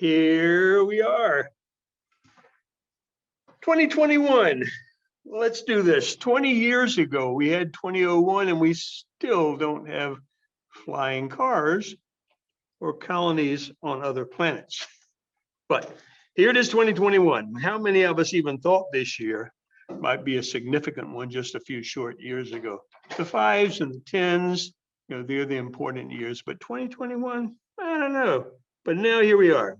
Here we are. 2021. Let's do this. 20 years ago, we had 2001 and we still don't have flying cars or colonies on other planets. But here it is, 2021. How many of us even thought this year might be a significant one just a few short years ago? The fives and the tens, they're the important years, but 2021, I don't know. But now here we are.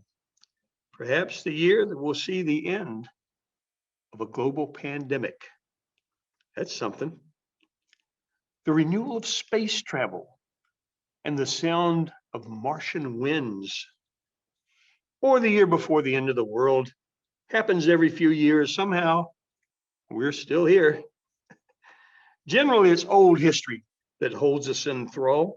Perhaps the year that we'll see the end of a global pandemic. That's something. The renewal of space travel and the sound of Martian winds. Or the year before the end of the world. Happens every few years. Somehow we're still here. Generally, it's old history that holds us in thrall.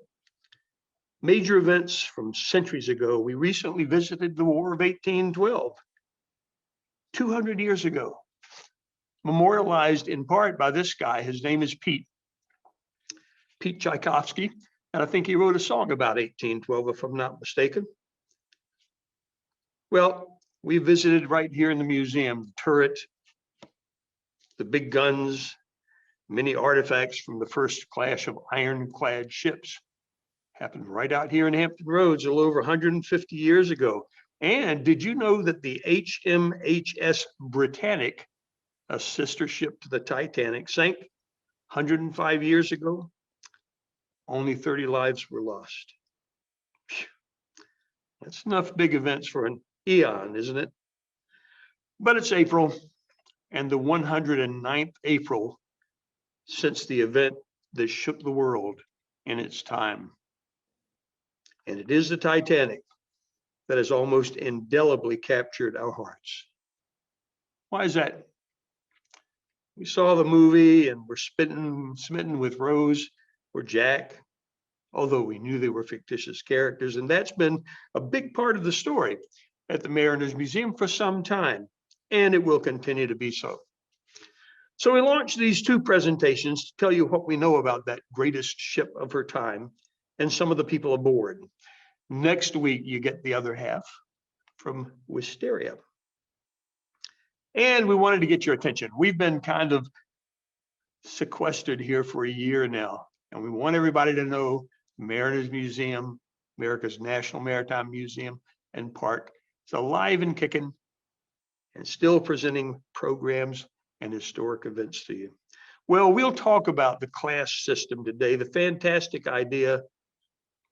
Major events from centuries ago. We recently visited the War of 1812, 200 years ago, memorialized in part by this guy. His name is Pete Tchaikovsky, and I think he wrote a song about 1812, if I'm not mistaken. Well, we visited right here in the museum, the turret, the big guns, many artifacts from the first clash of ironclad ships. Happened right out here in Hampton Roads a little over 150 years ago. And did you know that the HMHS Britannic, a sister ship to the Titanic, sank 105 years ago? Only 30 lives were lost. Phew. That's enough big events for an eon, isn't it? But it's April, and the 109th April since the event that shook the world in its time. And it is the Titanic that has almost indelibly captured our hearts. Why is that? We saw the movie and were smitten with Rose or Jack, although we knew they were fictitious characters. And that's been a big part of the story at the Mariners Museum for some time, and it will continue to be so. So we launched these two presentations to tell you what we know about that greatest ship of her time and some of the people aboard. Next week, you get the other half from Wisteria. And we wanted to get your attention. We've been kind of sequestered here for a year now, and we want everybody to know Mariners Museum, America's National Maritime Museum and Park, is alive and kicking and still presenting programs and historic events to you. Well, we'll talk about the class system today, the fantastic idea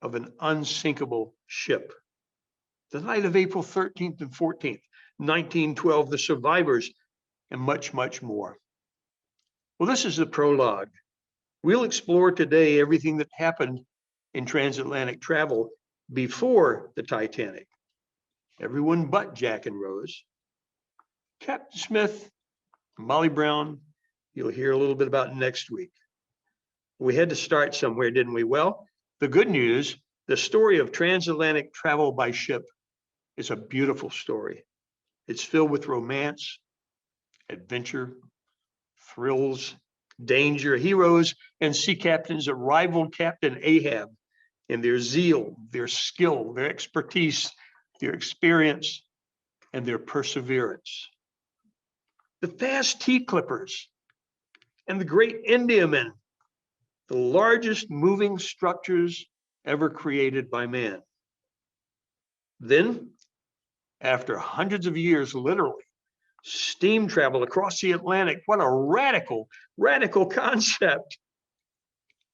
of an unsinkable ship. The night of April 13th and 14th, 1912, the survivors, and much, much more. Well, this is the prologue. We'll explore today everything that happened in transatlantic travel before the Titanic. Everyone but Jack and Rose. Captain Smith, Molly Brown, you'll hear a little bit about next week. We had to start somewhere, didn't we? Well, the good news, the story of transatlantic travel by ship is a beautiful story. It's filled with romance, adventure, thrills, danger, heroes, and sea captains that rivaled Captain Ahab in their zeal, their skill, their expertise, their experience, and their perseverance. The fast tea clippers and the great Indiaman, the largest moving structures ever created by man. Then, after hundreds of years, literally, steam travel across the Atlantic. What a radical concept.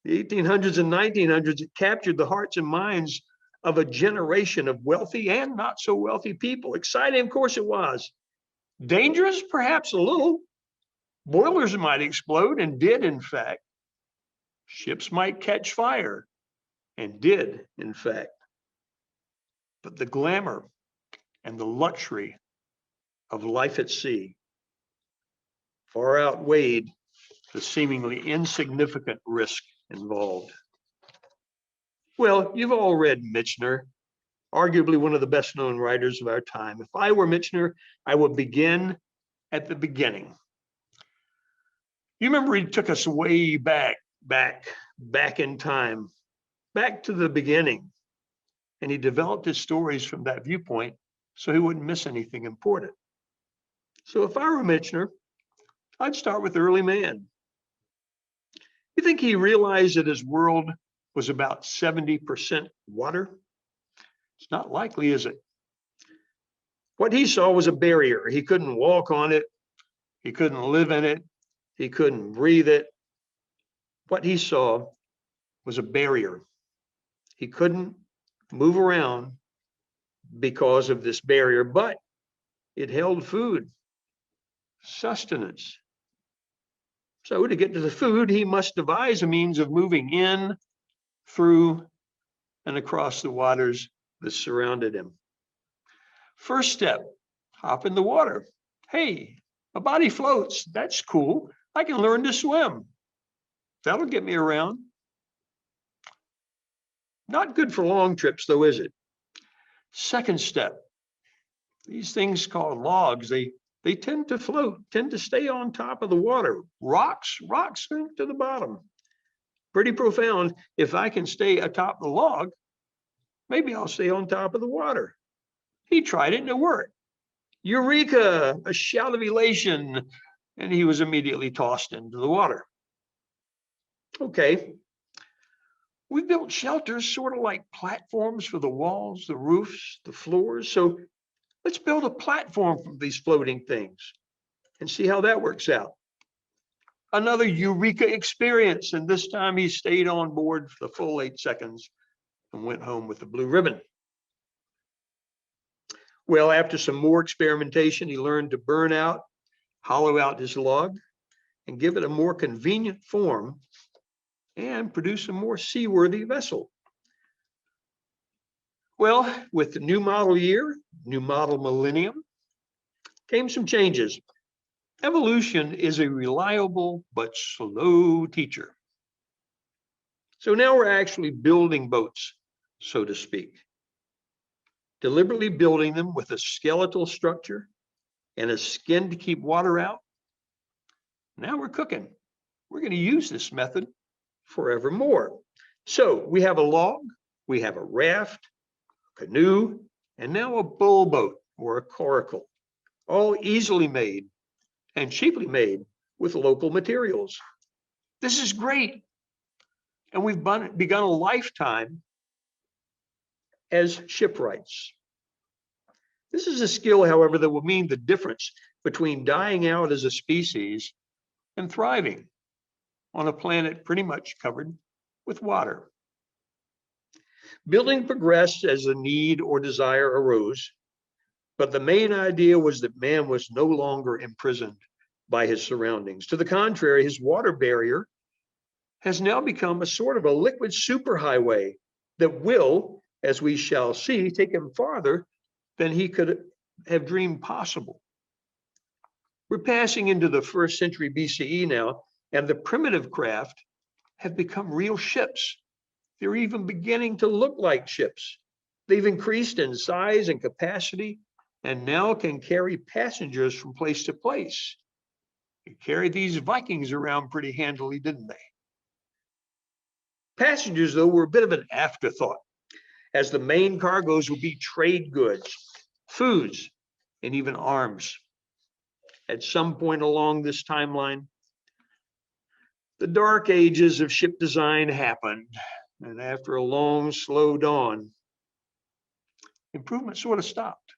The 1800s and 1900s, it captured the hearts and minds of a generation of wealthy and not so wealthy people. Exciting, of course it was. Dangerous, perhaps a little. Boilers might explode, and did, in fact. Ships might catch fire, and did, in fact. But the glamour and the luxury of life at sea far outweighed the seemingly insignificant risk involved. Well, you've all read Michener, arguably one of the best known writers of our time. If I were Michener, I would begin at the beginning. You remember he took us way back in time, back to the beginning. And he developed his stories from that viewpoint so he wouldn't miss anything important. So if I were a Michener, I'd start with early man. You think he realized that his world was about 70% water? It's not likely, is it? What he saw was a barrier. He couldn't walk on it. He couldn't live in it. He couldn't breathe it. What he saw was a barrier. He couldn't move around because of this barrier, but it held food, sustenance. So to get to the food, he must devise a means of moving in, through, and across the waters that surrounded him. First step, hop in the water. Hey, my body floats. That's cool. I can learn to swim. That'll get me around. Not good for long trips, though, is it? Second step, these things called logs, they tend to float, tend to stay on top of the water. Rocks sink to the bottom. Pretty profound. If I can stay atop the log, maybe I'll stay on top of the water. He tried it and it worked. Eureka, a shout of elation, and he was immediately tossed into the water. Okay, we built shelters sort of like platforms for the walls, the roofs, the floors. So let's build a platform from these floating things and see how that works out. Another Eureka experience, and this time he stayed on board for the full 8 seconds and went home with the blue ribbon. Well, after some more experimentation, he learned to burn out, hollow out his log, and give it a more convenient form and produce a more seaworthy vessel. Well, with the new model year, new model millennium, came some changes. Evolution is a reliable but slow teacher. So now we're actually building boats, so to speak. Deliberately building them with a skeletal structure and a skin to keep water out. Now we're cooking. We're going to use this method forevermore. So we have a log, we have a raft, a canoe, and now a bull boat or a coracle, all easily made and cheaply made with local materials. This is great. And we've begun a lifetime as shipwrights. This is a skill, however, that will mean the difference between dying out as a species and thriving on a planet pretty much covered with water. Building progressed as the need or desire arose, but the main idea was that man was no longer imprisoned by his surroundings. To the contrary, his water barrier has now become a sort of a liquid superhighway that will, as we shall see, take him farther than he could have dreamed possible. We're passing into the 1st century BCE now, and the primitive craft have become real ships. They're even beginning to look like ships. They've increased in size and capacity, and now can carry passengers from place to place. They carried these Vikings around pretty handily, didn't they? Passengers, though, were a bit of an afterthought, as the main cargoes would be trade goods, foods, and even arms. At some point along this timeline, the dark ages of ship design happened, and after a long, slow dawn, improvement sort of stopped.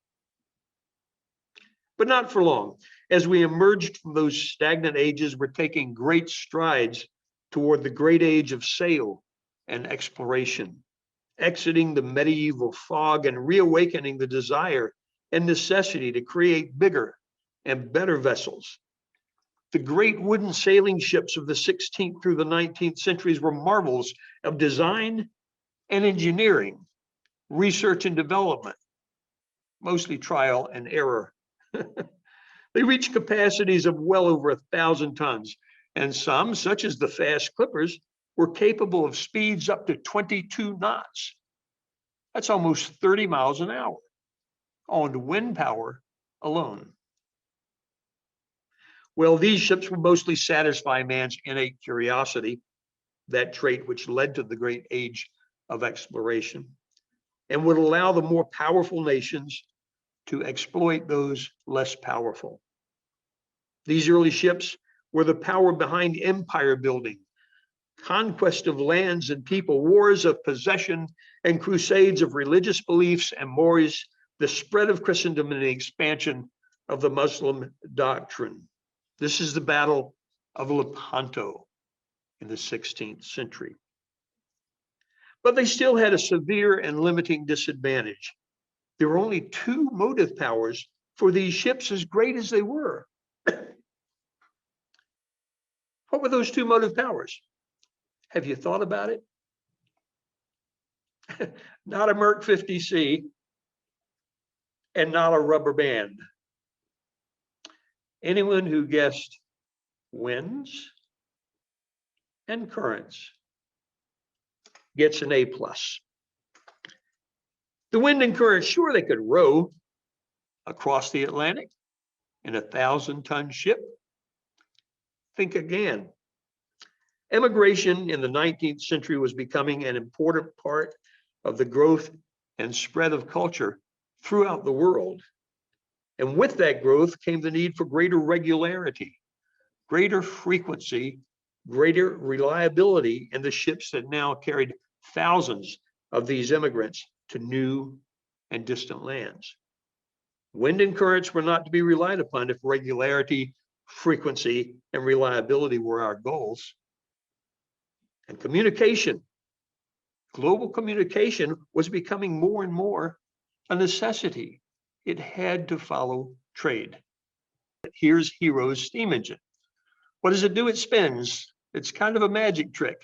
But not for long. As we emerged from those stagnant ages, we're taking great strides toward the great age of sail and exploration, exiting the medieval fog and reawakening the desire and necessity to create bigger and better vessels. The great wooden sailing ships of the 16th through the 19th centuries were marvels of design and engineering, research and development, mostly trial and error. They reached capacities of well over 1,000 tons, and some, such as the fast clippers, were capable of speeds up to 22 knots. That's almost 30 miles an hour on wind power alone. Well, these ships would mostly satisfy man's innate curiosity, that trait which led to the great age of exploration, and would allow the more powerful nations to exploit those less powerful. These early ships were the power behind empire building, conquest of lands and people, wars of possession, and crusades of religious beliefs and mores, the spread of Christendom and the expansion of the Muslim doctrine. This is the Battle of Lepanto in the 16th century. But they still had a severe and limiting disadvantage. There were only two motive powers for these ships, as great as they were. What were those two motive powers? Have you thought about it? Not a Merc 50C and not a rubber band. Anyone who guessed winds and currents gets an A+. The wind and current, sure, they could row across the Atlantic in a 1,000-ton ship. Think again. Emigration in the 19th century was becoming an important part of the growth and spread of culture throughout the world. And with that growth came the need for greater regularity, greater frequency, greater reliability in the ships that now carried thousands of these immigrants to new and distant lands. Wind and currents were not to be relied upon if regularity, frequency, and reliability were our goals. And communication, global communication, was becoming more and more a necessity. It had to follow trade. Here's Hero's steam engine. What does it do? It spins. It's kind of a magic trick.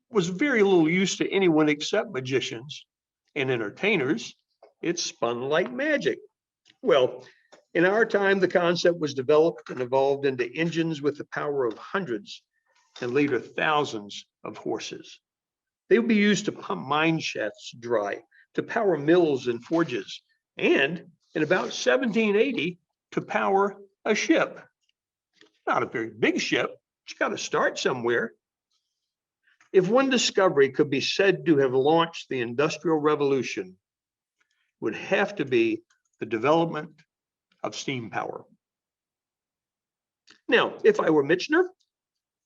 It was very little use to anyone except magicians and entertainers. It spun like magic. Well, in our time, the concept was developed and evolved into engines with the power of hundreds and later thousands of horses. They would be used to pump mine shafts dry, to power mills and forges, and in about 1780, to power a ship. Not a very big ship, but you got to start somewhere. If one discovery could be said to have launched the Industrial Revolution, it would have to be the development of steam power. Now, if I were Michener,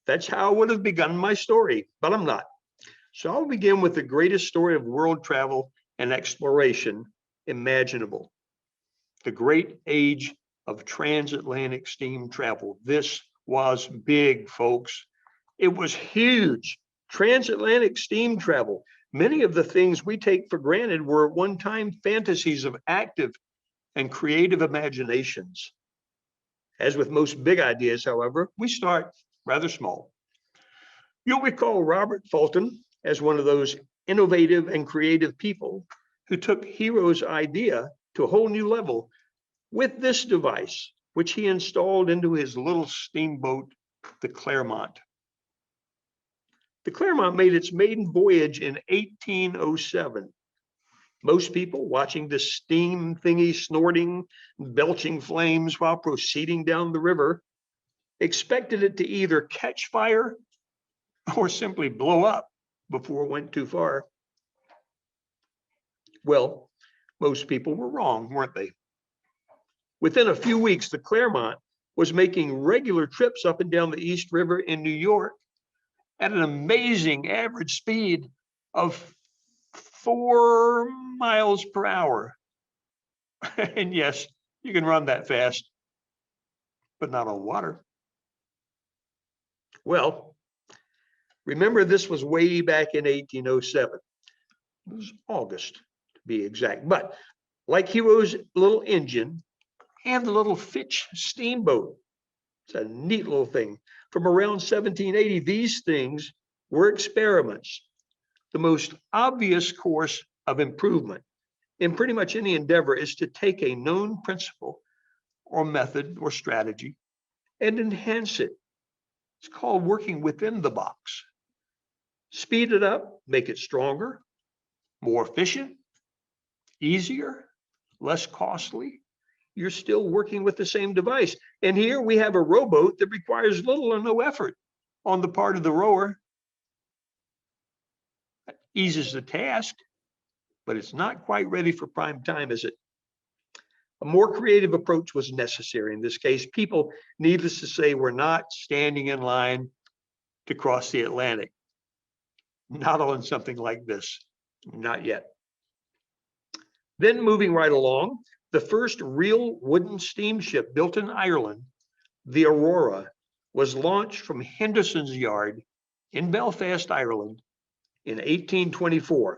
that's how I would have begun my story, but I'm not. So I'll begin with the greatest story of world travel and exploration imaginable, the great age of transatlantic steam travel. This was big, folks. It was huge. Transatlantic steam travel. Many of the things we take for granted were at one time fantasies of active and creative imaginations. As with most big ideas, however, we start rather small. You'll recall Robert Fulton as one of those innovative and creative people who took Hero's idea to a whole new level with this device, which he installed into his little steamboat, the Clermont. The Clermont made its maiden voyage in 1807. Most people watching this steam thingy snorting, belching flames while proceeding down the river expected it to either catch fire or simply blow up before it went too far. Well, most people were wrong, weren't they? Within a few weeks, the Clermont was making regular trips up and down the East River in New York at an amazing average speed of 4 miles per hour. And yes, you can run that fast, but not on water. Well, remember, this was way back in 1807. It was August, to be exact. But like Hero's little engine and the little Fitch steamboat, it's a neat little thing. From around 1780, these things were experiments. The most obvious course of improvement in pretty much any endeavor is to take a known principle or method or strategy and enhance it. It's called working within the box. Speed it up, make it stronger, more efficient, easier, less costly. You're still working with the same device. And here we have a rowboat that requires little or no effort on the part of the rower. That eases the task, but it's not quite ready for prime time, is it? A more creative approach was necessary in this case. People, needless to say, were not standing in line to cross the Atlantic. Not on something like this, not yet. Then moving right along, the first real wooden steamship built in Ireland, the Aurora, was launched from Henderson's Yard in Belfast, Ireland in 1824.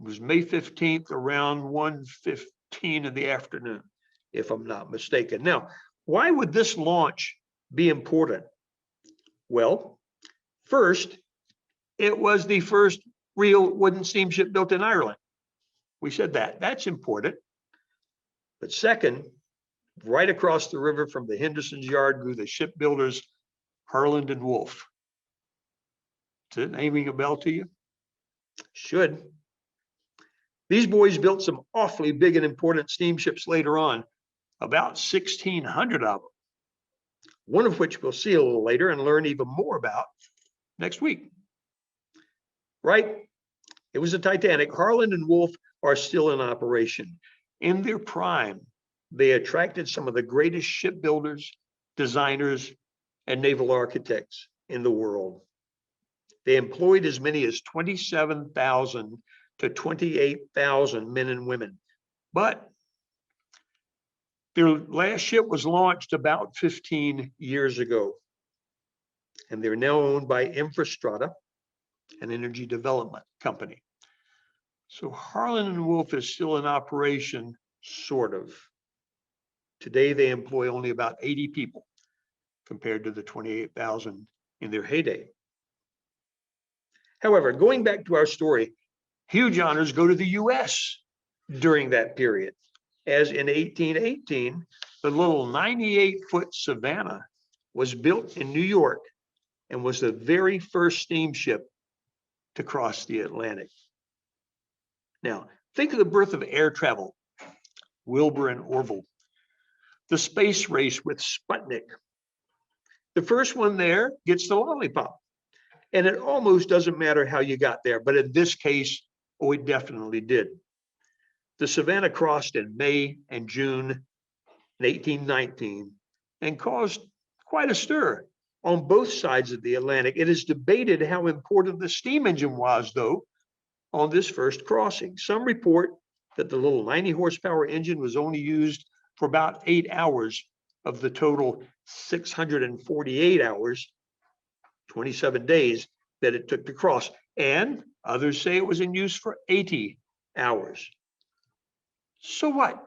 It was May 15th around 1:15 in the afternoon, if I'm not mistaken. Now, why would this launch be important? Well, first, it was the first real wooden steamship built in Ireland. We said that. That's important. But second, right across the river from the Henderson's Yard grew the shipbuilders Harland and Wolff. Is it naming a bell to you? Should. These boys built some awfully big and important steamships later on, about 1,600 of them, one of which we'll see a little later and learn even more about next week. Right? It was the Titanic. Harland and Wolff are still in operation. In their prime, they attracted some of the greatest shipbuilders, designers, and naval architects in the world. They employed as many as 27,000 to 28,000 men and women. But their last ship was launched about 15 years ago, and they're now owned by Infrastrata, an energy development company. So Harland and Wolff is still in operation, sort of. Today, they employ only about 80 people compared to the 28,000 in their heyday. However, going back to our story, huge honors go to the US during that period, as in 1818, the little 98-foot Savannah was built in New York and was the very first steamship to cross the Atlantic. Now, think of the birth of air travel, Wilbur and Orville, the space race with Sputnik. The first one there gets the lollipop, and it almost doesn't matter how you got there, but in this case, oh, it definitely did. The Savannah crossed in May and June in 1819 and caused quite a stir on both sides of the Atlantic. It is debated how important the steam engine was, though, on this first crossing. Some report that the little 90 horsepower engine was only used for about 8 hours of the total 648 hours, 27 days that it took to cross. And others say it was in use for 80 hours. So what?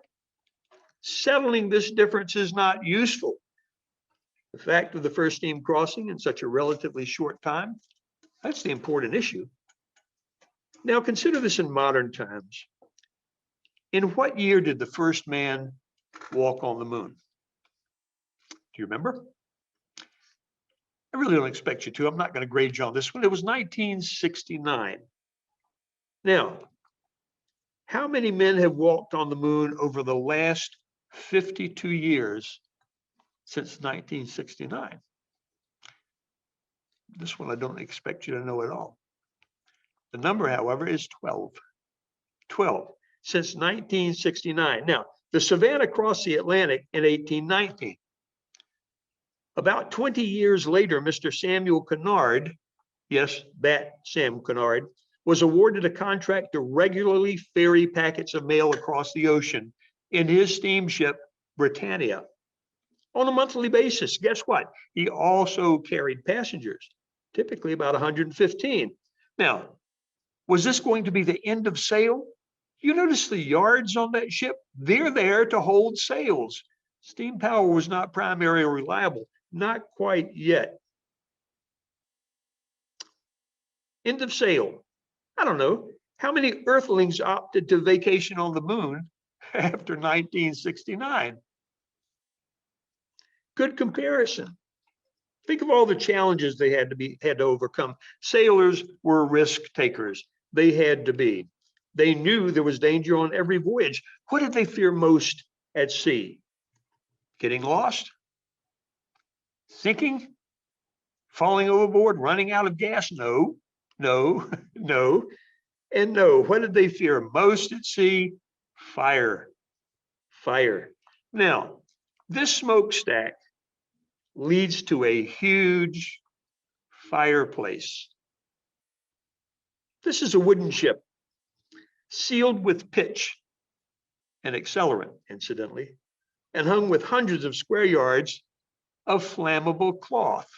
Settling this difference is not useful. The fact of the first steam crossing in such a relatively short time, that's the important issue. Now consider this in modern times. In what year did the first man walk on the moon? Do you remember? I really don't expect you to. I'm not going to grade you on this one. It was 1969. Now, how many men have walked on the moon over the last 52 years since 1969? This one I don't expect you to know at all. The number, however, is 12. 12 since 1969. Now, the Savannah crossed the Atlantic in 1819. About 20 years later, Mr. Samuel Cunard, yes, that Sam Cunard, was awarded a contract to regularly ferry packets of mail across the ocean in his steamship, Britannia, on a monthly basis. Guess what? He also carried passengers, typically about 115. Now, was this going to be the end of sail? You notice the yards on that ship? They're there to hold sails. Steam power was not primary or reliable, not quite yet. End of sail. I don't know. How many Earthlings opted to vacation on the moon after 1969? Good comparison. Think of all the challenges they had to overcome. Sailors were risk takers. They had to be. They knew there was danger on every voyage. What did they fear most at sea? Getting lost? Sinking? Falling overboard? Running out of gas? No, no, no, and no. What did they fear most at sea? Fire. Fire. Now, this smokestack leads to a huge fireplace. This is a wooden ship sealed with pitch, an accelerant, incidentally, and hung with hundreds of square yards of flammable cloth.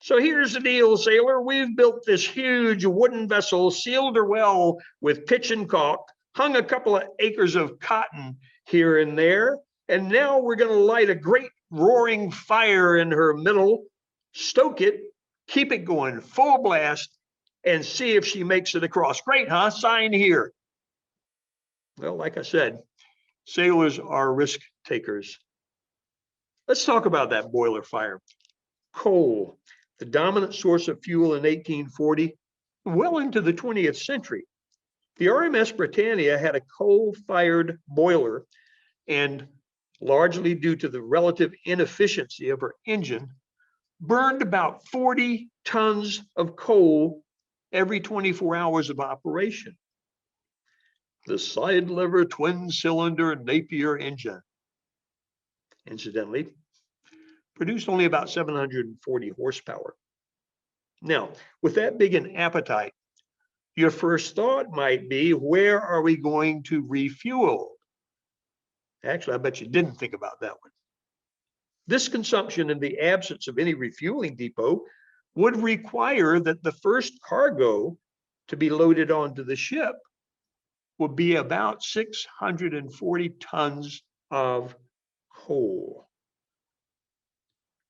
So here's the deal, sailor. We've built this huge wooden vessel, sealed her well with pitch and caulk, hung a couple of acres of cotton here and there, and now we're going to light a great roaring fire in her middle, stoke it, keep it going full blast, and see if she makes it across. Great, huh? Sign here. Well, like I said, sailors are risk takers. Let's talk about that boiler fire. Coal, the dominant source of fuel in 1840, well into the 20th century. The RMS Britannia had a coal-fired boiler, and largely due to the relative inefficiency of her engine, burned about 40 tons of coal every 24 hours of operation. The side lever twin cylinder Napier engine, incidentally, produced only about 740 horsepower. Now, with that big an appetite, your first thought might be, where are we going to refuel? Actually, I bet you didn't think about that one. This consumption, in the absence of any refueling depot, would require that the first cargo to be loaded onto the ship would be about 640 tons of coal.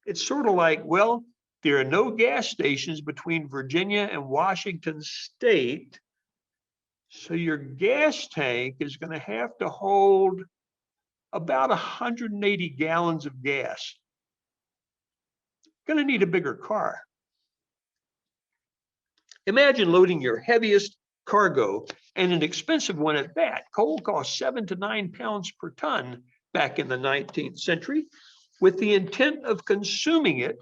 It's sort of like, well, there are no gas stations between Virginia and Washington State, so your gas tank is going to have to hold about 180 gallons of gas. Going to need a bigger car. Imagine loading your heaviest cargo, and an expensive one at that. Coal cost 7 to 9 pounds per ton back in the 19th century, with the intent of consuming it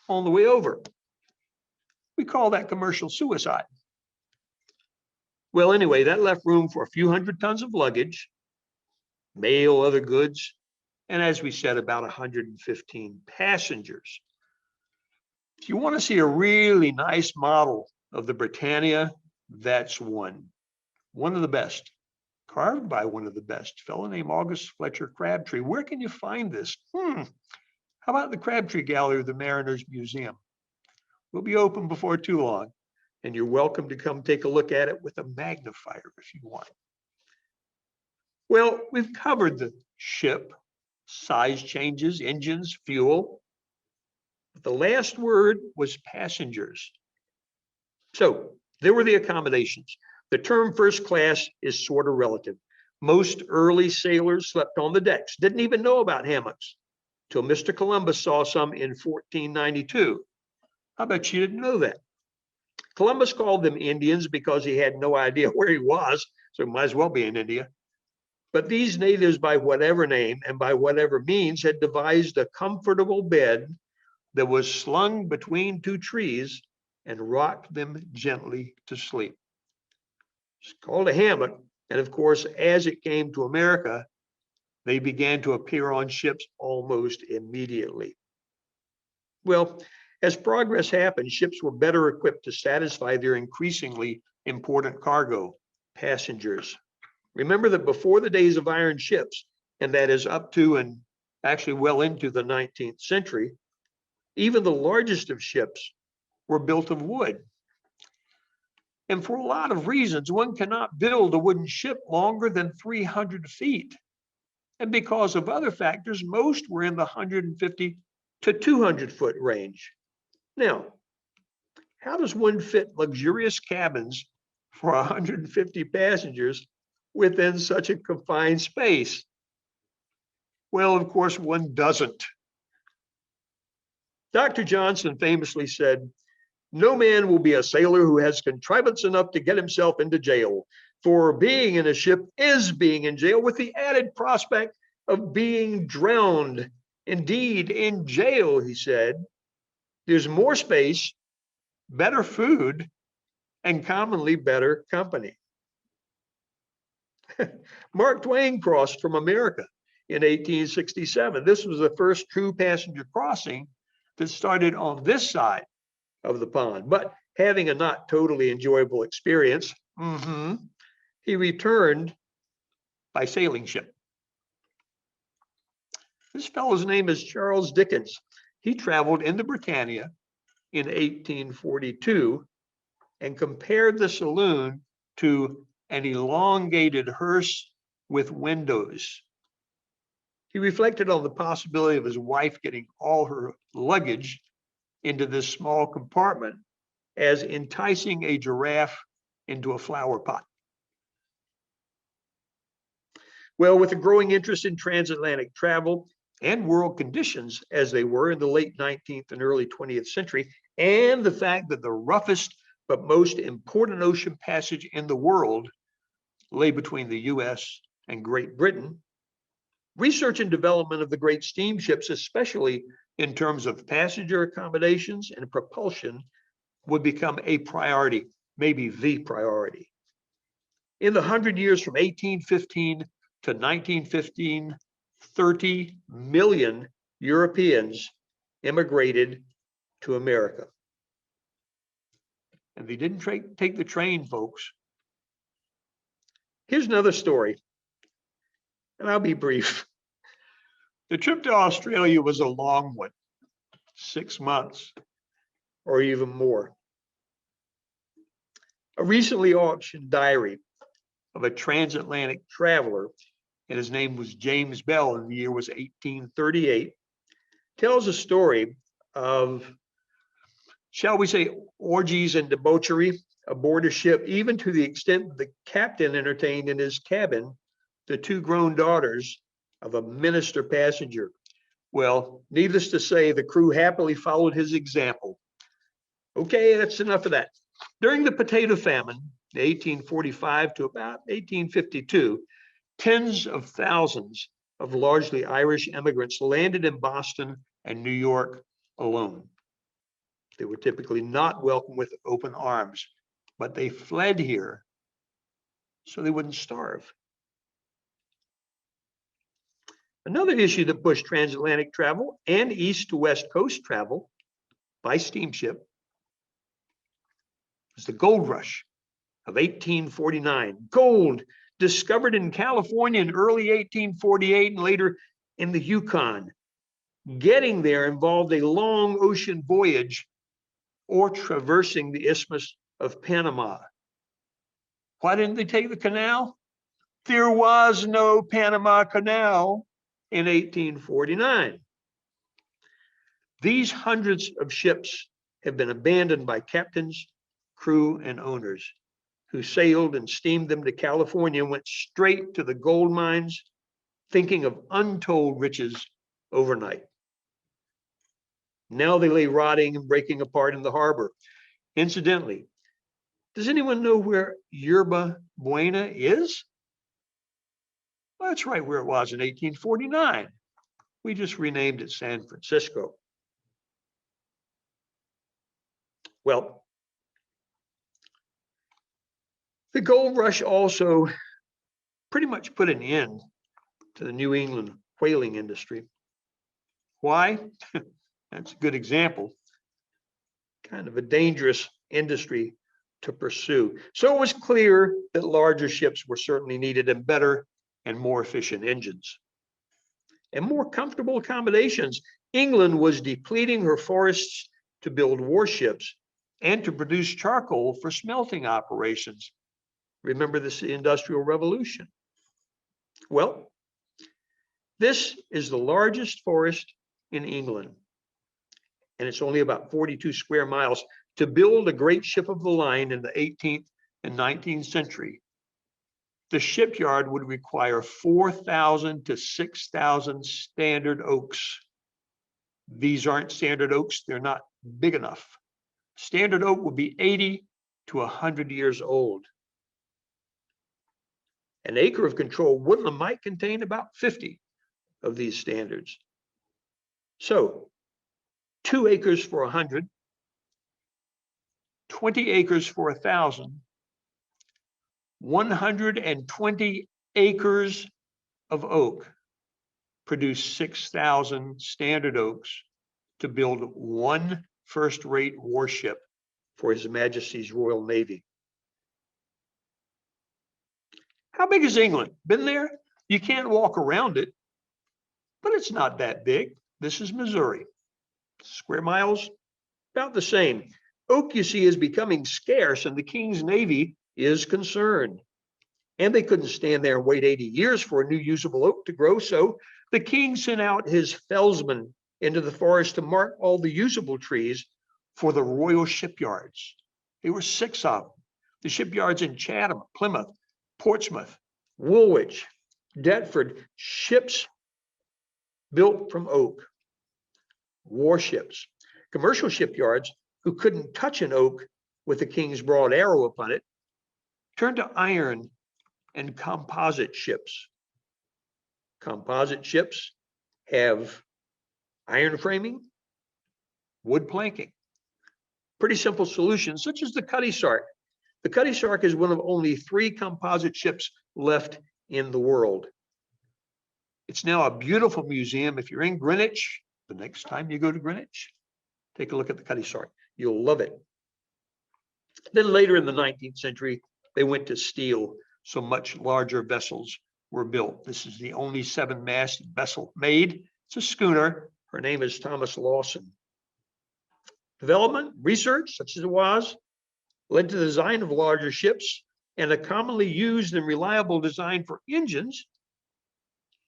on the way over. We call that commercial suicide. Well, anyway, that left room for a few hundred tons of luggage, mail, other goods, and as we said, about 115 passengers. If you want to see a really nice model of the Britannia, that's one of the best, carved by one of the best, a fellow named August Fletcher Crabtree. Where can you find this? How about the Crabtree Gallery of the Mariners Museum? We'll be open before too long, and you're welcome to come take a look at it with a magnifier if you want. Well, we've covered the ship, size changes, engines, fuel. But the last word was passengers. So there were the accommodations. The term first class is sort of relative. Most early sailors slept on the decks, didn't even know about hammocks till Mr. Columbus saw some in 1492. I bet you didn't know that. Columbus called them Indians because he had no idea where he was, so he might as well be in India. But these natives, by whatever name and by whatever means, had devised a comfortable bed that was slung between two trees and rocked them gently to sleep. It's called a hammock. And of course, as it came to America, they began to appear on ships almost immediately. Well, as progress happened, ships were better equipped to satisfy their increasingly important cargo, passengers. Remember that before the days of iron ships, and that is up to and actually well into the 19th century, even the largest of ships were built of wood. And for a lot of reasons, one cannot build a wooden ship longer than 300 feet. And because of other factors, most were in the 150 to 200 foot range. Now, how does one fit luxurious cabins for 150 passengers within such a confined space? Well, of course, one doesn't. Dr. Johnson famously said, "No man will be a sailor who has contrivance enough to get himself into jail, for being in a ship is being in jail with the added prospect of being drowned. Indeed, in jail," he said, "there's more space, better food, and commonly better company." Mark Twain crossed from America in 1867. This was the first true passenger crossing that started on this side of the pond, but having a not totally enjoyable experience, he returned by sailing ship. This fellow's name is Charles Dickens. He traveled in the Britannia in 1842 and compared the saloon to an elongated hearse with windows. He reflected on the possibility of his wife getting all her luggage into this small compartment as enticing a giraffe into a flower pot. Well, with a growing interest in transatlantic travel and world conditions as they were in the late 19th and early 20th century, and the fact that the roughest but most important ocean passage in the world lay between the US and Great Britain, research and development of the great steamships, especially in terms of passenger accommodations and propulsion, would become a priority, maybe the priority. In the 100 years from 1815 to 1915, 30 million Europeans immigrated to America. And they didn't take the train, folks. Here's another story, and I'll be brief. The trip to Australia was a long one, 6 months or even more. A recently auctioned diary of a transatlantic traveler, and his name was James Bell, and the year was 1838, tells a story of, shall we say, orgies and debauchery aboard a ship, even to the extent that the captain entertained in his cabin the 2 grown daughters of a minister passenger. Well, needless to say, the crew happily followed his example. Okay, that's enough of that. During the potato famine, 1845 to about 1852, tens of thousands of largely Irish immigrants landed in Boston and New York alone. They were typically not welcomed with open arms, but they fled here so they wouldn't starve. Another issue that pushed transatlantic travel and east to west coast travel by steamship was the gold rush of 1849. Gold discovered in California in early 1848 and later in the Yukon. Getting there involved a long ocean voyage or traversing the Isthmus of Panama. Why didn't they take the canal? There was no Panama Canal in 1849. These hundreds of ships have been abandoned by captains, crew, and owners who sailed and steamed them to California and went straight to the gold mines, thinking of untold riches overnight. Now they lay rotting and breaking apart in the harbor. Incidentally, does anyone know where Yerba Buena is? Well, that's right where it was in 1849. We just renamed it San Francisco. Well, the gold rush also pretty much put an end to the New England whaling industry. Why? That's a good example. Kind of a dangerous industry to pursue. So it was clear that larger ships were certainly needed and better and more efficient engines and more comfortable accommodations. England was depleting her forests to build warships and to produce charcoal for smelting operations. Remember this Industrial Revolution. Well, this is the largest forest in England, and it's only about 42 square miles. To build a great ship of the line in the 18th and 19th century, the shipyard would require 4,000 to 6,000 standard oaks. These aren't standard oaks, they're not big enough. Standard oak would be 80 to 100 years old. An acre of controlled woodland might contain about 50 of these standards. So 2 acres for 100, 20 acres for 1,000, 120 acres of oak produced 6,000 standard oaks to build one first-rate warship for His Majesty's Royal Navy. How big is England? Been there? You can't walk around it, but it's not that big. This is Missouri. Square miles, about the same. Oak, you see, is becoming scarce, and the King's Navy is concerned. And they couldn't stand there and wait 80 years for a new usable oak to grow, so the king sent out his fellsmen into the forest to mark all the usable trees for the royal shipyards. There were 6 of them. The shipyards in Chatham, Plymouth, Portsmouth, Woolwich, Deptford, ships built from oak, warships. Commercial shipyards, who couldn't touch an oak with the king's broad arrow upon it, turned to iron and composite ships. Composite ships have iron framing, wood planking. Pretty simple solutions, such as the Cutty Sark. The Cutty Sark is one of only 3 composite ships left in the world. It's now a beautiful museum. If you're in Greenwich, the next time you go to Greenwich, take a look at the Cutty Sark. You'll love it. Then later in the 19th century, they went to steel, so much larger vessels were built. This is the only 7-masted vessel made. It's a schooner. Her name is Thomas Lawson. Development, research, such as it was, led to the design of larger ships, and a commonly used and reliable design for engines,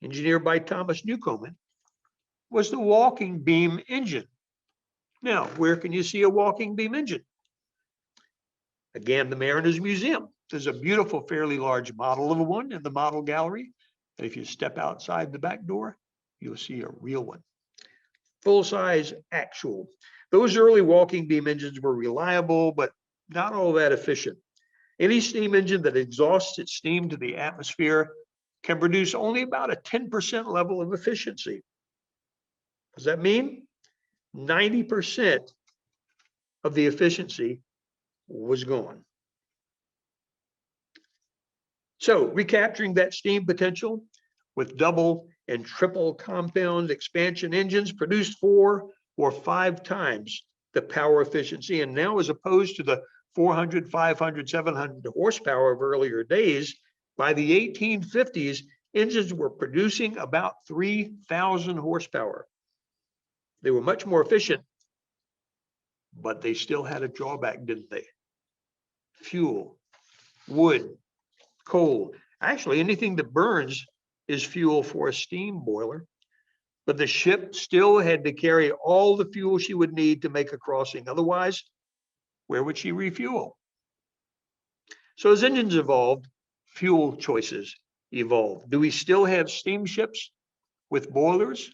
engineered by Thomas Newcomen, was the walking beam engine. Now, where can you see a walking beam engine? Again, the Mariners Museum. There's a beautiful, fairly large model of one in the model gallery. And if you step outside the back door, you'll see a real one. Full-size actual. Those early walking beam engines were reliable, but not all that efficient. Any steam engine that exhausts its steam to the atmosphere can produce only about a 10% level of efficiency. Does that mean 90% of the efficiency was gone? So recapturing that steam potential with double and triple compound expansion engines produced 4 or 5 times the power efficiency. And now, as opposed to the 400, 500, 700 horsepower of earlier days, by the 1850s, engines were producing about 3,000 horsepower. They were much more efficient, but they still had a drawback, didn't they? Fuel, wood, coal. Actually, anything that burns is fuel for a steam boiler. But the ship still had to carry all the fuel she would need to make a crossing. Otherwise, where would she refuel? So as engines evolved, fuel choices evolved. Do we still have steamships with boilers?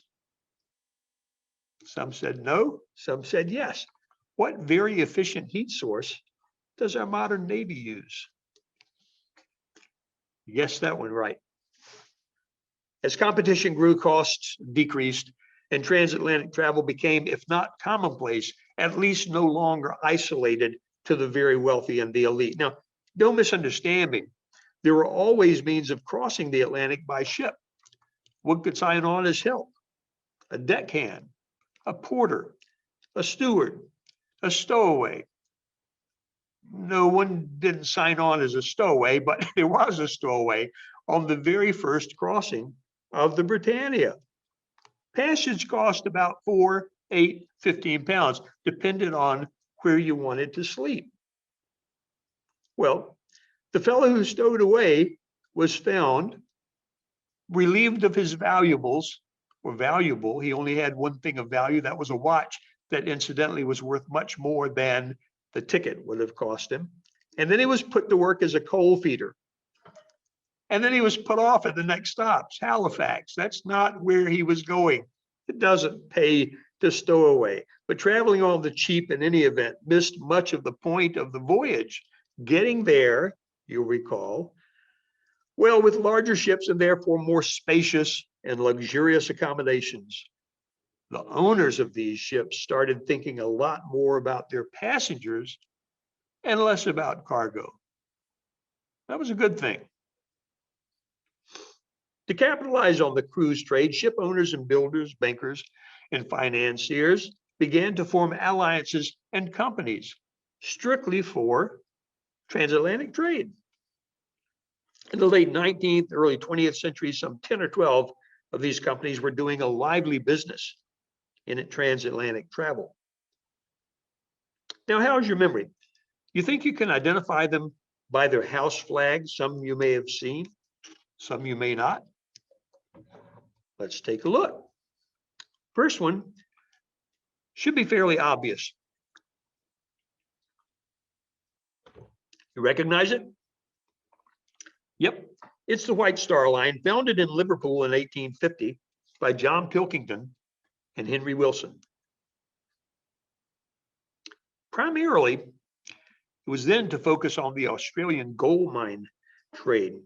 Some said no, some said yes. What very efficient heat source does our modern Navy use? You guessed that one right. As competition grew, costs decreased, and transatlantic travel became, if not commonplace, at least no longer isolated to the very wealthy and the elite. Now, don't misunderstand me. There were always means of crossing the Atlantic by ship. One could sign on as help, a deckhand, a porter, a steward, a stowaway. No one didn't sign on as a stowaway, but there was a stowaway on the very first crossing of the Britannia. Passage cost about 4, 8, 15 pounds, depended on where you wanted to sleep. Well, the fellow who stowed away was found, relieved of his valuables, or valuable. He only had one thing of value. That was a watch that incidentally was worth much more than the ticket would have cost him. And then he was put to work as a coal feeder. And then he was put off at the next stops, Halifax. That's not where he was going. It doesn't pay to stow away. But traveling on the cheap in any event missed much of the point of the voyage. Getting there, you'll recall, well, with larger ships and therefore more spacious and luxurious accommodations. The owners of these ships started thinking a lot more about their passengers and less about cargo. That was a good thing. To capitalize on the cruise trade, ship owners and builders, bankers, and financiers began to form alliances and companies strictly for transatlantic trade. In the late 19th, early 20th century, some 10 or 12 of these companies were doing a lively business in transatlantic travel. Now, how's your memory? You think you can identify them by their house flags? Some you may have seen, some you may not. Let's take a look. First one should be fairly obvious. You recognize it? Yep, it's the White Star Line, founded in Liverpool in 1850 by John Pilkington and Henry Wilson. Primarily, it was then to focus on the Australian gold mine trade.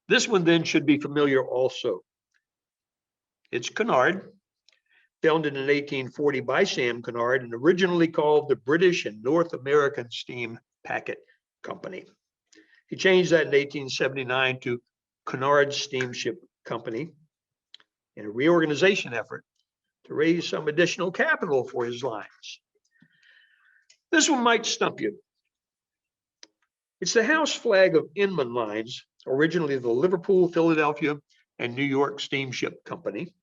This one then should be familiar also. It's Cunard, founded in 1840 by Sam Cunard and originally called the British and North American Steam Packet Company. He changed that in 1879 to Cunard Steamship Company in a reorganization effort to raise some additional capital for his lines. This one might stump you. It's the house flag of Inman Lines, originally the Liverpool, Philadelphia, and New York Steamship Company,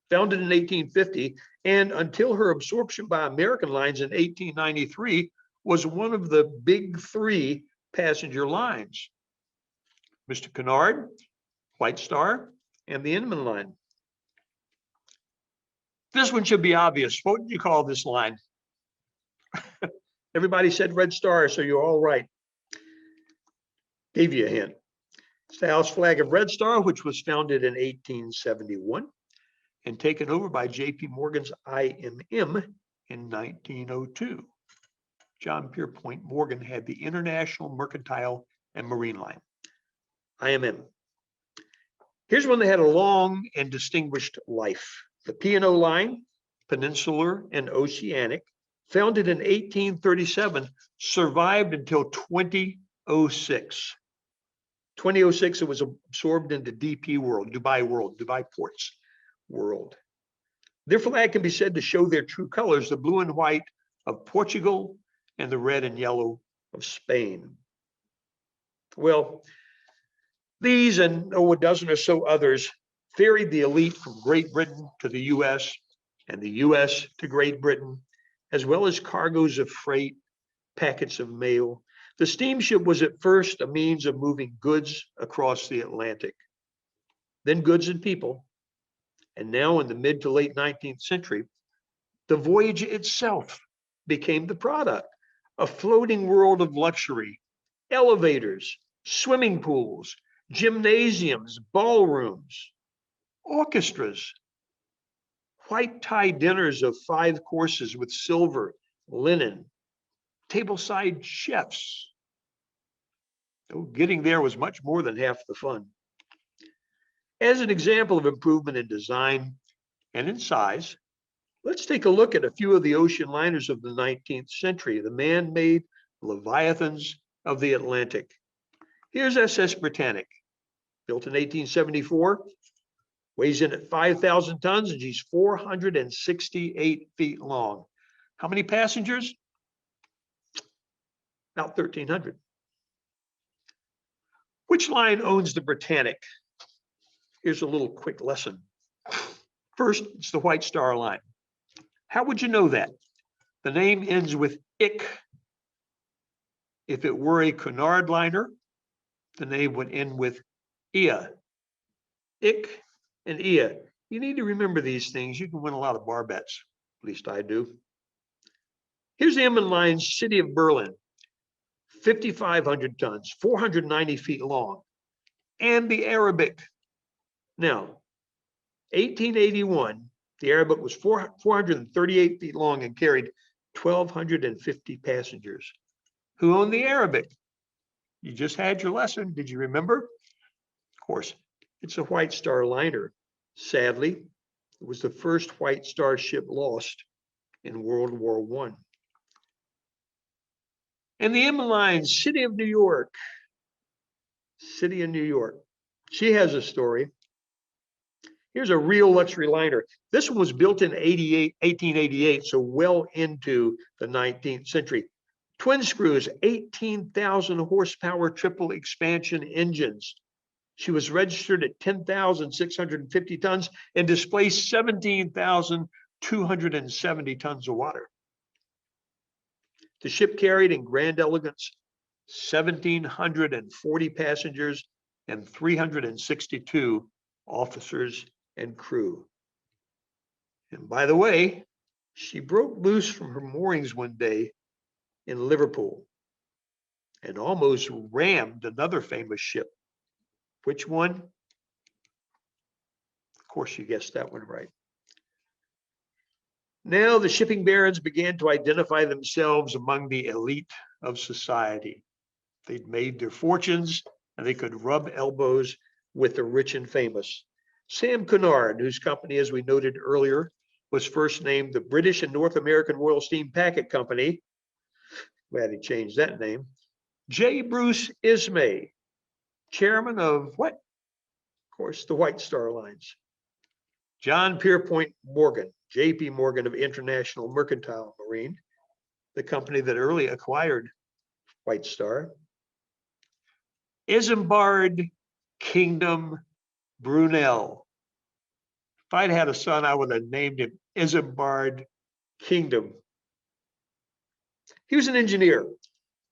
founded in 1850, and until her absorption by American Lines in 1893, was one of the big three passenger lines. Mr. Cunard, White Star, and the Inman Line. This one should be obvious. What would you call this line? Everybody said Red Star, so you're all right. Gave you a hint. It's the house flag of Red Star, which was founded in 1871 and taken over by J.P. Morgan's IMM in 1902. John Pierpont Morgan had the International Mercantile and Marine Line, IMM. Here's one that had a long and distinguished life. The P&O Line, Peninsular and Oceanic, founded in 1837, survived until 2006. 2006, it was absorbed into DP World, Dubai Ports World. Their flag can be said to show their true colors, the blue and white of Portugal and the red and yellow of Spain. Well, these and a dozen or so others ferried the elite from Great Britain to the US and the US to Great Britain, as well as cargoes of freight, packets of mail. The steamship was at first a means of moving goods across the Atlantic, then goods and people. And now in the mid to late 19th century, the voyage itself became the product, a floating world of luxury, elevators, swimming pools, gymnasiums, ballrooms, orchestras, white tie dinners of 5 courses with silver, linen, tableside chefs. Oh, getting there was much more than half the fun. As an example of improvement in design and in size, let's take a look at a few of the ocean liners of the 19th century, the man-made leviathans of the Atlantic. Here's SS Britannic, built in 1874, weighs in at 5,000 tons, and she's 468 feet long. How many passengers? About 1,300. Which line owns the Britannic? Here's a little quick lesson. First, it's the White Star Line. How would you know that? The name ends with ick. If it were a Cunard liner, the name would end with ia. Ick and ia. You need to remember these things. You can win a lot of bar bets. At least I do. Here's the Inman Line's City of Berlin. 5,500 tons, 490 feet long. And the Arabic. Now, 1881, the Arabic was 438 feet long and carried 1,250 passengers. Who owned the Arabic? You just had your lesson. Did you remember? Of course, it's a White Star liner. Sadly, it was the first White Star ship lost in World War I. And the Inman Line, City of New York. City of New York. She has a story. Here's a real luxury liner. This one was built in 1888, so well into the 19th century. Twin screws, 18,000 horsepower triple expansion engines. She was registered at 10,650 tons and displaced 17,270 tons of water. The ship carried in grand elegance 1,740 passengers and 362 officers and crew. And by the way, she broke loose from her moorings one day in Liverpool and almost rammed another famous ship. Which one? Of course, you guessed that one right. Now the shipping barons began to identify themselves among the elite of society. They'd made their fortunes and they could rub elbows with the rich and famous. Sam Cunard, whose company, as we noted earlier, was first named the British and North American Royal Steam Packet Company. Glad he changed that name. J. Bruce Ismay, chairman of what? Of course, the White Star Lines. John Pierpont Morgan, J.P. Morgan of International Mercantile Marine, the company that early acquired White Star. Isambard Kingdom Brunel. If I'd had a son, I would have named him Isambard Kingdom. He was an engineer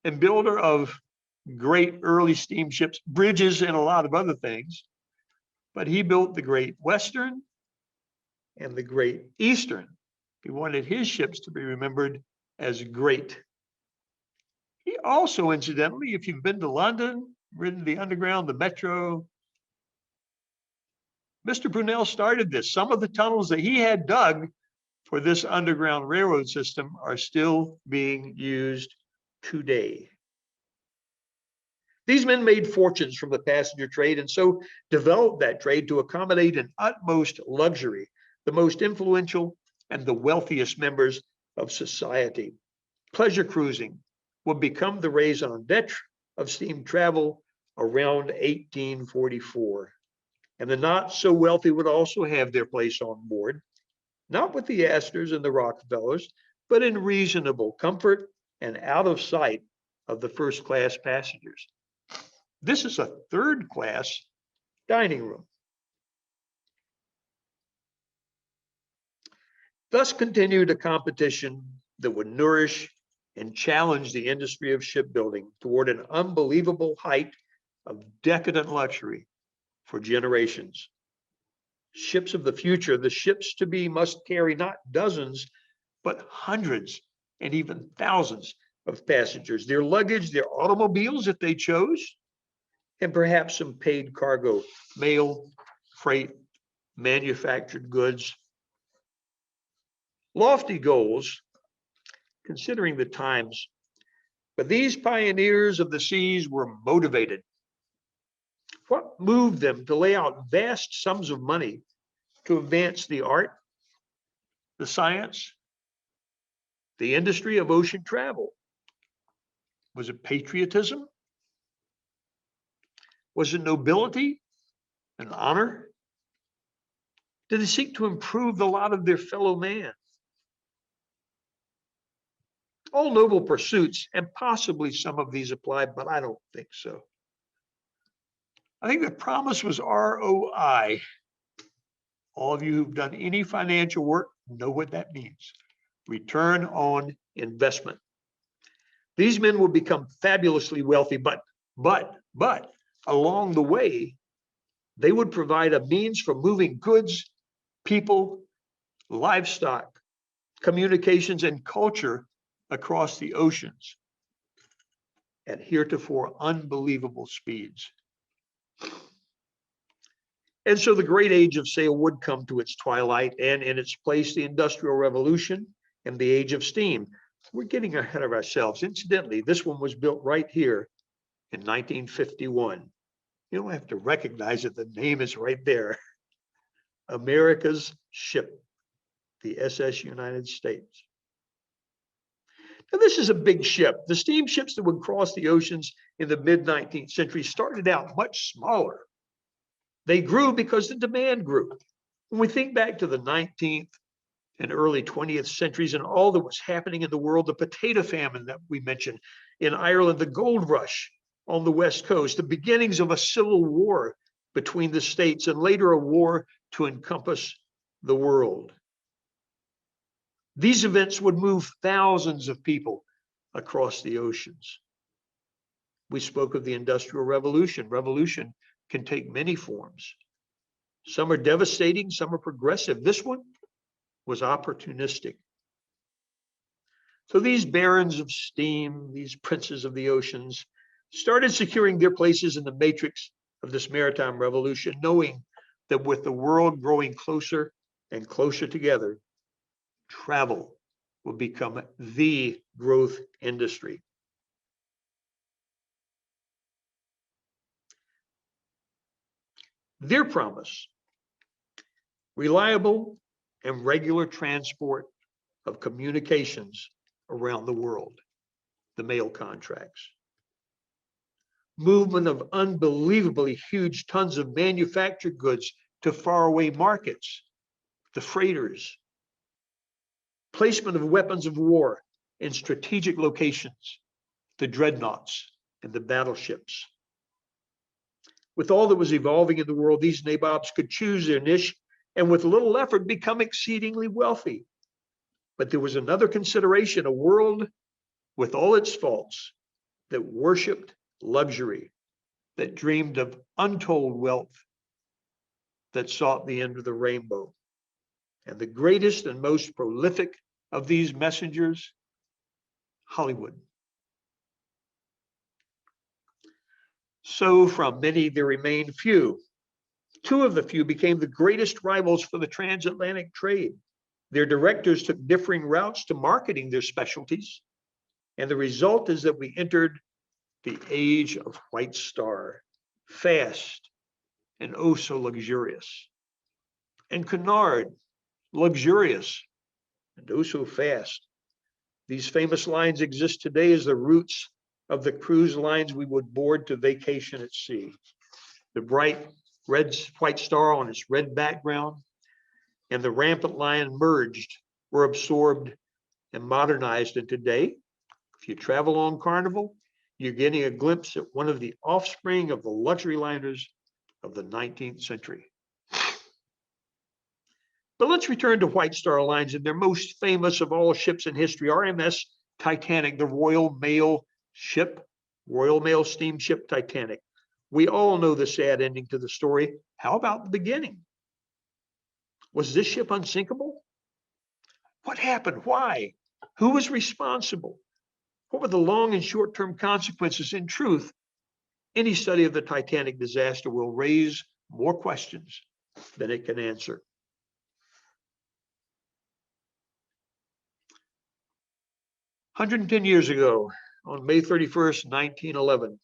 and builder of great early steamships, bridges, and a lot of other things. But he built the Great Western and the Great Eastern. He wanted his ships to be remembered as great. He also, incidentally, if you've been to London, ridden the underground, the metro, Mr. Brunel started this. Some of the tunnels that he had dug for this underground railroad system are still being used today. These men made fortunes from the passenger trade and so developed that trade to accommodate in utmost luxury the most influential and the wealthiest members of society. Pleasure cruising would become the raison d'etre of steam travel around 1844. And the not so wealthy would also have their place on board, not with the Astors and the Rockefellers, but in reasonable comfort and out of sight of the first class passengers. This is a third class dining room. Thus continued a competition that would nourish and challenge the industry of shipbuilding toward an unbelievable height of decadent luxury for generations. Ships of the future, the ships to be, must carry not dozens, but hundreds and even thousands of passengers, their luggage, their automobiles if they chose, and perhaps some paid cargo, mail, freight, manufactured goods. Lofty goals, considering the times, but these pioneers of the seas were motivated. What moved them to lay out vast sums of money to advance the art, the science, the industry of ocean travel? Was it patriotism? Was it nobility and honor? Did they seek to improve the lot of their fellow man? All noble pursuits, and possibly some of these apply, but I don't think so. I think the promise was ROI. All of you who've done any financial work know what that means. Return on investment. These men will become fabulously wealthy, but along the way, they would provide a means for moving goods, people, livestock, communications, and culture across the oceans at heretofore unbelievable speeds. And so the great age of sail would come to its twilight, and in its place, the Industrial Revolution and the age of steam. We're getting ahead of ourselves. Incidentally, this one was built right here in 1951. You don't have to recognize it. The name is right there. America's ship, the SS United States. Now, this is a big ship. The steamships that would cross the oceans in the mid-19th century started out much smaller. They grew because the demand grew. When we think back to the 19th and early 20th centuries and all that was happening in the world, the potato famine that we mentioned in Ireland, the gold rush on the West Coast, the beginnings of a civil war between the states, and later a war to encompass the world. These events would move thousands of people across the oceans. We spoke of the Industrial Revolution. Revolution can take many forms. Some are devastating, some are progressive. This one was opportunistic. So these barons of steam, these princes of the oceans, started securing their places in the matrix of this maritime revolution, knowing that with the world growing closer and closer together, travel will become the growth industry. Their promise: reliable and regular transport of communications around the world, the mail contracts. Movement of unbelievably huge tons of manufactured goods to faraway markets, the freighters. Placement of weapons of war in strategic locations, the dreadnoughts and the battleships. With all that was evolving in the world, these nabobs could choose their niche and with little effort become exceedingly wealthy. But there was another consideration: a world with all its faults that worshiped luxury, that dreamed of untold wealth, that sought the end of the rainbow. And the greatest and most prolific of these messengers, Hollywood. So from many there remained few. Two of the few became the greatest rivals for the transatlantic trade. Their directors took differing routes to marketing their specialties, and the result is that we entered the age of White Star, fast and oh so luxurious, and Cunard, luxurious and oh so fast. These famous lines exist today as the roots of the cruise lines we would board to vacation at sea. The bright red White Star on its red background and the rampant lion merged, were absorbed and modernized. And today, if you travel on Carnival, you're getting a glimpse at one of the offspring of the luxury liners of the 19th century. But let's return to White Star Lines and their most famous of all ships in history, RMS Titanic, the Royal Mail ship, Royal Mail steamship Titanic. We all know the sad ending to the story. How about the beginning? Was this ship unsinkable? What happened? Why? Who was responsible? What were the long and short-term consequences? In truth, any study of the Titanic disaster will raise more questions than it can answer. "110 years ago, on May 31st, 1911,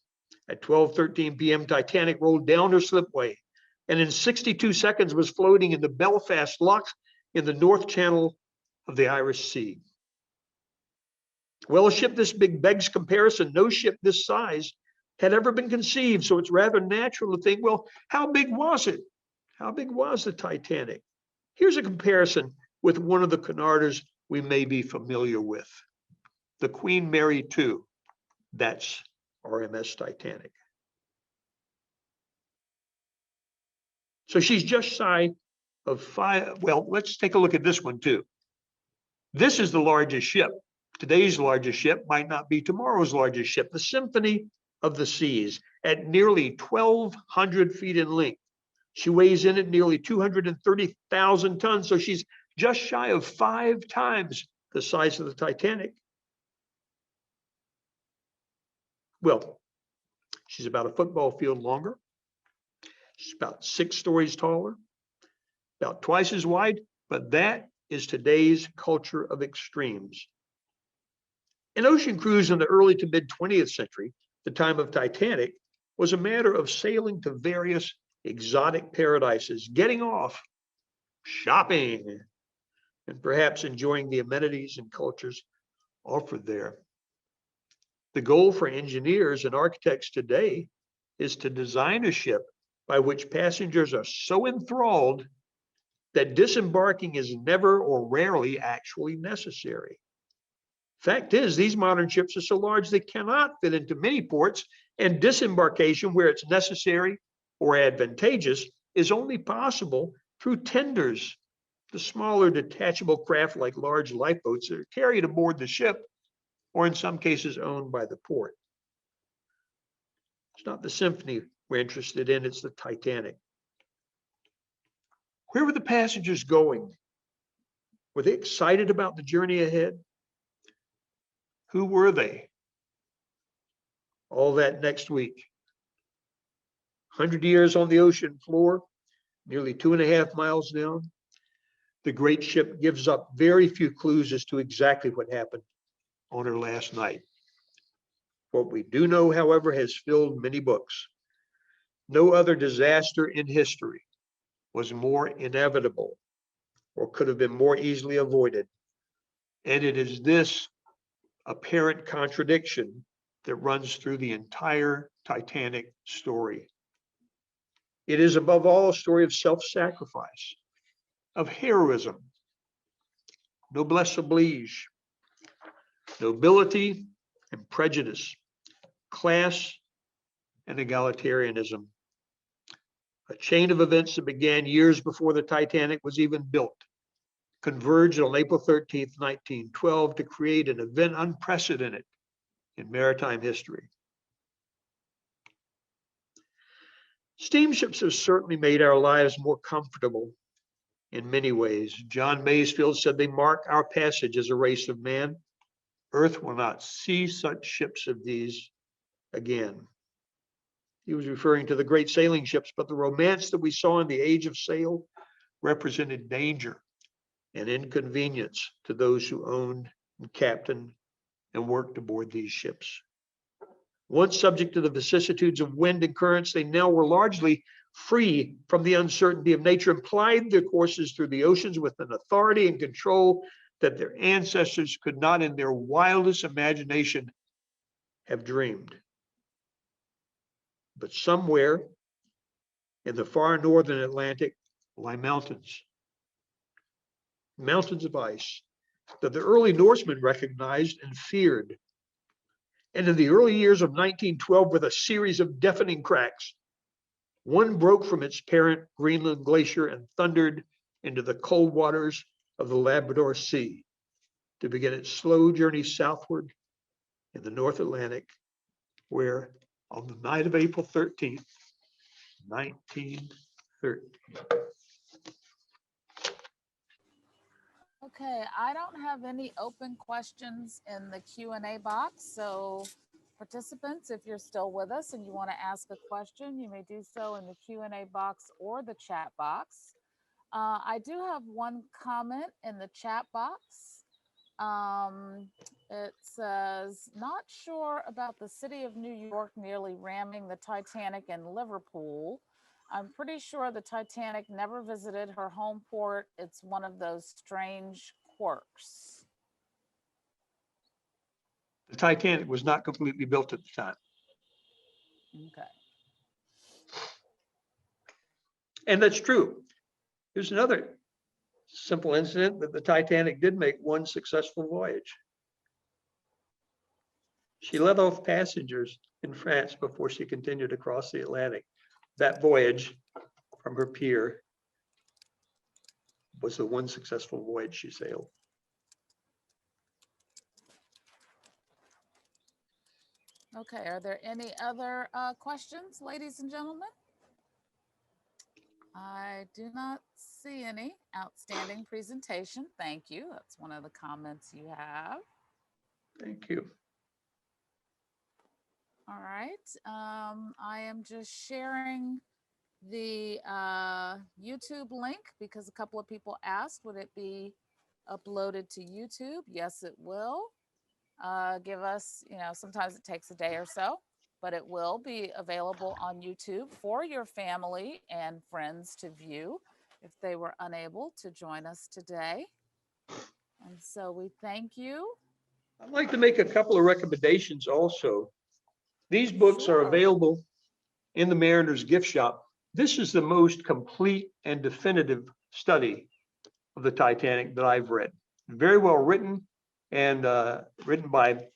at 12:13 p.m., Titanic rolled down her slipway and in 62 seconds was floating in the Belfast Lock in the North Channel of the Irish Sea. Well, a ship this big begs comparison. No ship this size had ever been conceived, so it's rather natural to think, well, how big was it? How big was the Titanic? Here's a comparison with one of the Cunarders we may be familiar with, the Queen Mary II. That's RMS Titanic. So she's just shy of 5. Well, let's take a look at this one too. This is the largest ship. Today's largest ship might not be tomorrow's largest ship. The Symphony of the Seas, at nearly 1,200 feet in length. She weighs in at nearly 230,000 tons. So she's just shy of 5 times the size of the Titanic. Well, she's about a football field longer. She's about 6 stories taller, about twice as wide, but that is today's culture of extremes. An ocean cruise in the early to mid 20th century, the time of Titanic, was a matter of sailing to various exotic paradises, getting off, shopping, and perhaps enjoying the amenities and cultures offered there. The goal for engineers and architects today is to design a ship by which passengers are so enthralled that disembarking is never or rarely actually necessary. Fact is, these modern ships are so large they cannot fit into many ports, and disembarkation where it's necessary or advantageous is only possible through tenders, the smaller detachable craft like large lifeboats that are carried aboard the ship, or in some cases owned by the port. It's not the symphony we're interested in, it's the Titanic. Where were the passengers going? Were they excited about the journey ahead? Who were they? All that next week. 100 years on the ocean floor, nearly 2.5 miles down. The great ship gives up very few clues as to exactly what happened on her last night. What we do know, however, has filled many books. No other disaster in history was more inevitable or could have been more easily avoided. And it is this apparent contradiction that runs through the entire Titanic story. It is above all a story of self-sacrifice, of heroism, noblesse oblige, nobility and prejudice, class and egalitarianism. A chain of events that began years before the Titanic was even built, converged on April 13th, 1912 to create an event unprecedented in maritime history. Steamships have certainly made our lives more comfortable in many ways. John Masefield said they mark our passage as a race of man. Earth will not see such ships of these again. He was referring to the great sailing ships, but the romance that we saw in the age of sail represented danger and inconvenience to those who owned and captained and worked aboard these ships. Once subject to the vicissitudes of wind and currents, they now were largely free from the uncertainty of nature and plied their courses through the oceans with an authority and control that their ancestors could not in their wildest imagination have dreamed. But somewhere in the far northern Atlantic lie mountains, mountains of ice that the early Norsemen recognized and feared. And in the early years of 1912, with a series of deafening cracks, one broke from its parent Greenland glacier and thundered into the cold waters of the Labrador Sea to begin its slow journey southward in the North Atlantic, where on the night of April 13th, 1913. Okay, I don't have any open questions in the Q&A box, so participants, if you're still with us and you want to ask a question, you may do so in the Q&A box or the chat box. I do have one comment in the chat box. It says, not sure about the city of New York nearly ramming the Titanic in Liverpool. I'm pretty sure the Titanic never visited her home port. It's one of those strange quirks. The Titanic was not completely built at the time. Okay. And that's true. Here's another simple incident that the Titanic did make one successful voyage. She let off passengers in France before she continued across the Atlantic. That voyage from her pier was the one successful voyage she sailed. Okay, are there any other questions, ladies and gentlemen? I do not see any. Outstanding presentation. Thank you. That's one of the comments you have. Thank you. All right. I am just sharing the YouTube link because a couple of people asked, would it be uploaded to YouTube? Yes, it will. Give us, sometimes it takes a day or so, but it will be available on YouTube for your family and friends to view if they were unable to join us today. And so we thank you. I'd like to make a couple of recommendations also. These books are available in the Mariner's gift shop. this is the most complete and definitive study of the Titanic that I've read. Very well written, and written by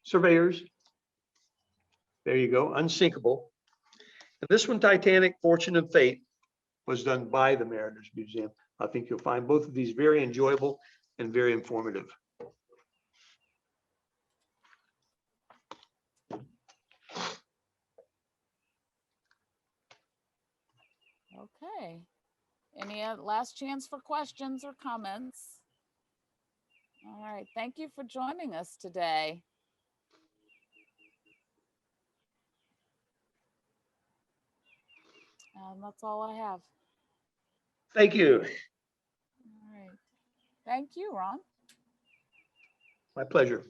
surveyors. There you go, unsinkable. And this one, Titanic, Fortune and Fate, was done by the Mariners Museum. I think you'll find both of these very enjoyable and very informative. Okay. Any last chance for questions or comments? All right. Thank you for joining us today. That's all I have. Thank you. All right. Thank you, Ron. My pleasure.